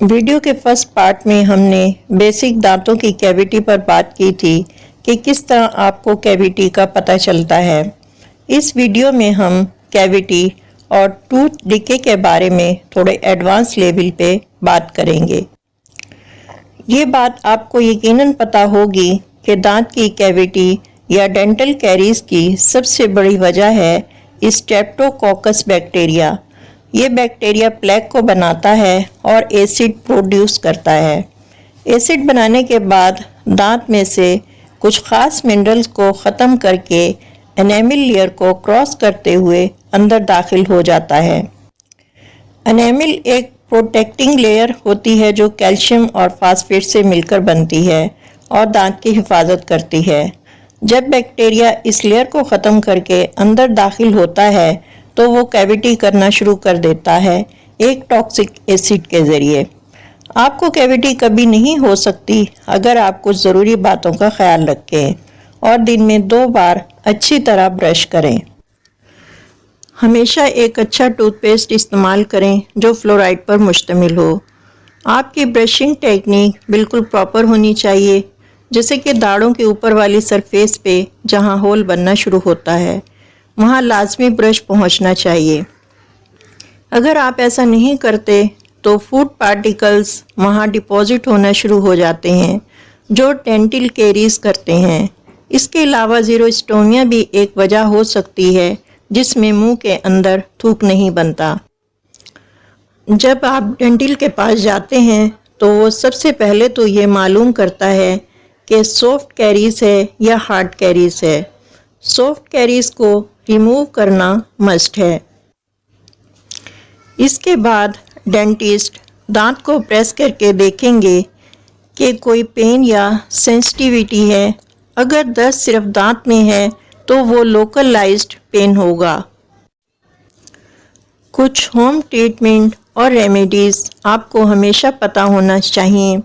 Video के first part में हमने बेसिक दांतों की कैविटी पर बात की थी कि किस तरह आपको कैविटी का पता चलता है। इस वीडियो में हम कैविटी और टूथ डिके के बारे में थोड़े एडवांस लेवल पे बात करेंगे। ये बात आपको यकीनन पता होगी कि दांत की कैविटी या डेंटल कैरीज की सबसे बड़ी वजह है स्ट्रेप्टोकोकस बैक्टीरिया। ये बैक्टीरिया प्लेक को बनाता है और एसिड प्रोड्यूस करता है। एसिड बनाने के बाद दांत में से कुछ ख़ास मिनरल्स को ख़त्म करके एनेमल लेयर को क्रॉस करते हुए अंदर दाखिल हो जाता है। एनेमल एक प्रोटेक्टिंग लेयर होती है जो कैल्शियम और फास्फेट से मिलकर बनती है और दांत की हिफाजत करती है। जब बैक्टीरिया इस लेयर को ख़त्म करके अंदर दाखिल होता है तो वो कैविटी करना शुरू कर देता है एक टॉक्सिक एसिड के ज़रिए। आपको कैविटी कभी नहीं हो सकती अगर आप कुछ ज़रूरी बातों का ख्याल रखें और दिन में 2 बार अच्छी तरह ब्रश करें। हमेशा एक अच्छा टूथपेस्ट इस्तेमाल करें जो फ्लोराइड पर मुश्तमिल हो। आपकी ब्रशिंग टेक्निक बिल्कुल प्रॉपर होनी चाहिए, जैसे कि दाढ़ों के ऊपर वाली सरफेस पे जहां होल बनना शुरू होता है वहाँ लाजमी ब्रश पहुँचना चाहिए। अगर आप ऐसा नहीं करते तो फूड पार्टिकल्स वहाँ डिपॉजिट होना शुरू हो जाते हैं जो डेंटल कैरीज करते हैं। इसके अलावा ज़ीरोस्टोमिया भी एक वजह हो सकती है जिसमें मुंह के अंदर थूक नहीं बनता। जब आप डेंटल के पास जाते हैं तो वो सबसे पहले तो ये मालूम करता है कि सॉफ्ट कैरीज है या हार्ड कैरीज है। सॉफ्ट कैरीज को रिमूव करना मस्ट है। इसके बाद डेंटिस्ट दांत को प्रेस करके देखेंगे कि कोई पेन या सेंसिटिविटी है। अगर दर्द सिर्फ दांत में है तो वो लोकलाइज्ड पेन होगा। कुछ होम ट्रीटमेंट और रेमेडीज़ आपको हमेशा पता होना चाहिए।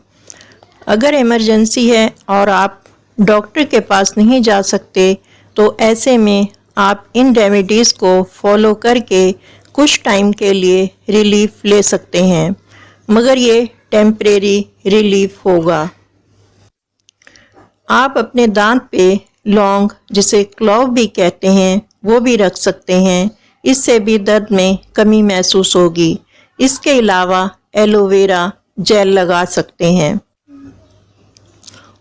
अगर इमरजेंसी है और आप डॉक्टर के पास नहीं जा सकते तो ऐसे में आप इन रेमेडीज़ को फॉलो करके कुछ टाइम के लिए रिलीफ ले सकते हैं, मगर ये टेम्परेरी रिलीफ होगा। आप अपने दांत पे लौंग, जिसे क्लॉव भी कहते हैं, वो भी रख सकते हैं। इससे भी दर्द में कमी महसूस होगी। इसके अलावा एलोवेरा जेल लगा सकते हैं।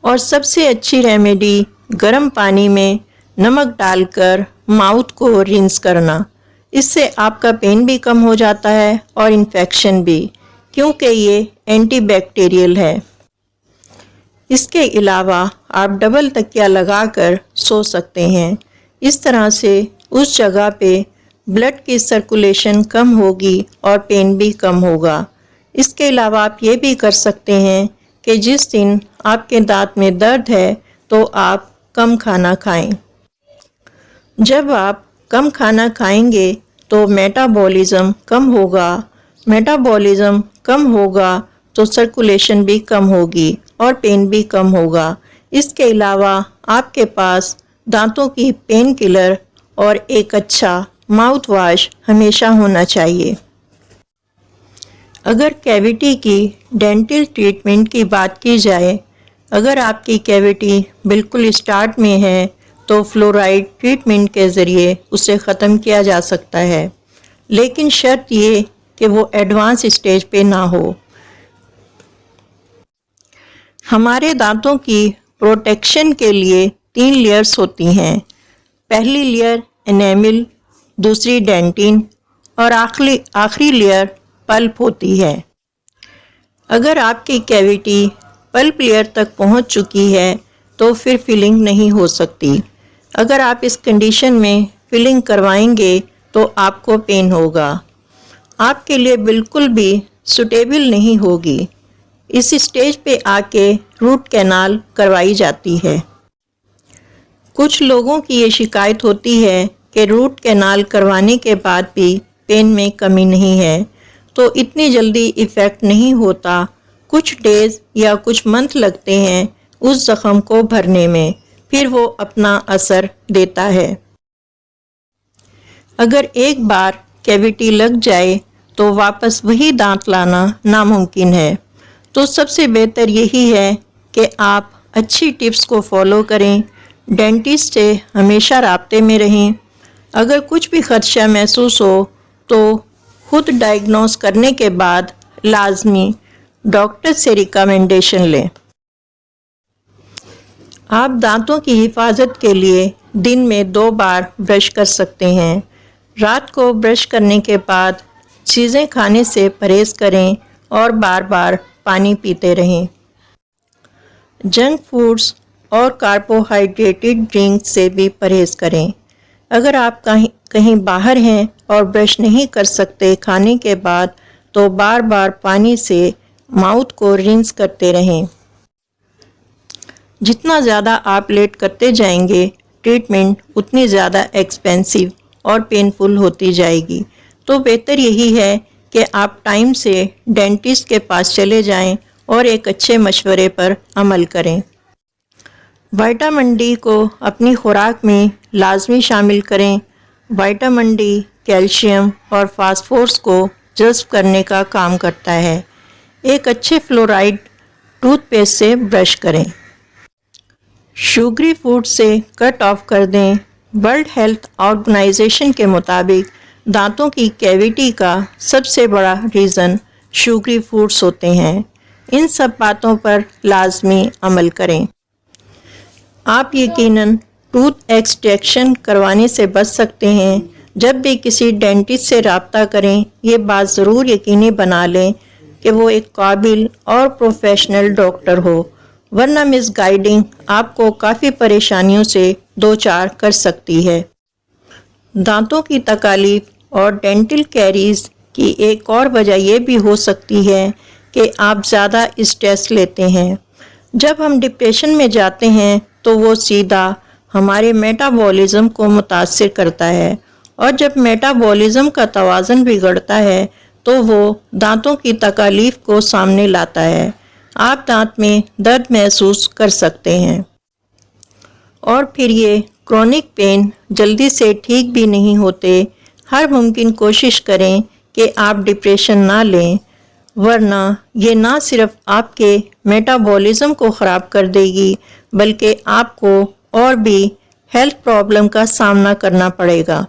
और सबसे अच्छी रेमेडी गर्म पानी में नमक डालकर माउथ को रिंस करना। इससे आपका पेन भी कम हो जाता है और इन्फेक्शन भी, क्योंकि ये एंटीबैक्टीरियल है। इसके अलावा आप डबल तकिया लगाकर सो सकते हैं। इस तरह से उस जगह पे ब्लड की सर्कुलेशन कम होगी और पेन भी कम होगा। इसके अलावा आप ये भी कर सकते हैं कि जिस दिन आपके दांत में दर्द है तो आप कम खाना खाएं। जब आप कम खाना खाएंगे तो मेटाबॉलिज्म कम होगा। मेटाबॉलिज्म कम होगा तो सर्कुलेशन भी कम होगी और पेन भी कम होगा। इसके अलावा आपके पास दांतों की पेन किलर और एक अच्छा माउथ वॉश हमेशा होना चाहिए। अगर कैविटी की डेंटल ट्रीटमेंट की बात की जाए, अगर आपकी कैविटी बिल्कुल स्टार्ट में है तो फ्लोराइड ट्रीटमेंट के ज़रिए उसे ख़त्म किया जा सकता है, लेकिन शर्त ये कि वो एडवांस स्टेज पे ना हो। हमारे दांतों की प्रोटेक्शन के लिए 3 लेयर्स होती हैं। पहली लेयर एनेमल, दूसरी डेंटिन और आखिरी लेयर पल्प होती है। अगर आपकी कैविटी पल्प लेयर तक पहुंच चुकी है तो फिर फिलिंग नहीं हो सकती। अगर आप इस कंडीशन में फिलिंग करवाएंगे तो आपको पेन होगा। आपके लिए बिल्कुल भी सूटेबल नहीं होगी। इस स्टेज पे आके रूट कैनाल करवाई जाती है। कुछ लोगों की ये शिकायत होती है कि रूट कैनाल करवाने के बाद भी पेन में कमी नहीं है, तो इतनी जल्दी इफ़ेक्ट नहीं होता। कुछ डेज या कुछ मंथ लगते हैं उस ज़ख्म को भरने में, फिर वो अपना असर देता है। अगर एक बार कैविटी लग जाए تو واپس وہی دانت لانا ناممکن ہے۔ تو سب سے بہتر یہی ہے کہ آپ اچھی ٹپس کو فالو کریں، ڈینٹسٹ سے ہمیشہ رابطے میں رہیں۔ اگر کچھ بھی خدشہ محسوس ہو تو خود ڈائیگنوز کرنے کے بعد لازمی ڈاکٹر سے ریکمنڈیشن لیں۔ آپ دانتوں کی حفاظت کے لیے دن میں 2 بار برش کر سکتے ہیں۔ رات کو برش کرنے کے بعد چیزیں کھانے سے پرہیز کریں اور بار بار پانی پیتے رہیں۔ جنک فوڈز اور کاربوہائیڈریٹڈ ڈرنک سے بھی پرہیز کریں۔ اگر آپ کہیں باہر ہیں اور برش نہیں کر سکتے کھانے کے بعد تو بار بار پانی سے ماؤتھ کو رنس کرتے رہیں۔ جتنا زیادہ آپ لیٹ کرتے جائیں گے ٹریٹمنٹ اتنی زیادہ ایکسپینسو اور پینفل ہوتی جائے گی۔ تو بہتر یہی ہے کہ آپ ٹائم سے ڈینٹسٹ کے پاس چلے جائیں اور ایک اچھے مشورے پر عمل کریں۔ وٹامن ڈی کو اپنی خوراک میں لازمی شامل کریں۔ وٹامن ڈی کیلشیم اور فاسفورس کو جذب کرنے کا کام کرتا ہے۔ ایک اچھے فلورائڈ ٹوتھ پیسٹ سے برش کریں۔ شوگری فوڈ سے کٹ آف کر دیں۔ ورلڈ ہیلتھ آرگنائزیشن کے مطابق دانتوں کی کیویٹی کا سب سے بڑا ریزن شوگری فوڈز ہوتے ہیں۔ ان سب باتوں پر لازمی عمل کریں۔ آپ یقیناً ٹوتھ ایکسٹریکشن کروانے سے بچ سکتے ہیں۔ جب بھی کسی ڈینٹسٹ سے رابطہ کریں یہ بات ضرور یقینی بنا لیں کہ وہ ایک قابل اور پروفیشنل ڈاکٹر ہو، ورنہ مس گائیڈنگ آپ کو کافی پریشانیوں سے دوچار کر سکتی ہے۔ دانتوں کی تکالیف اور ڈینٹل کیریز کی ایک اور وجہ یہ بھی ہو سکتی ہے کہ آپ زیادہ اسٹریس لیتے ہیں۔ جب ہم ڈپریشن میں جاتے ہیں تو وہ سیدھا ہمارے میٹابولزم کو متاثر کرتا ہے، اور جب میٹابولزم کا توازن بگڑتا ہے تو وہ دانتوں کی تکالیف کو سامنے لاتا ہے۔ آپ دانت میں درد محسوس کر سکتے ہیں، اور پھر یہ کرونک پین جلدی سے ٹھیک بھی نہیں ہوتے۔ ہر ممکن کوشش کریں کہ آپ ڈپریشن نہ لیں، ورنہ یہ نہ صرف آپ کے میٹابولزم کو خراب کر دے گی بلکہ آپ کو اور بھی ہیلتھ پرابلم کا سامنا کرنا پڑے گا۔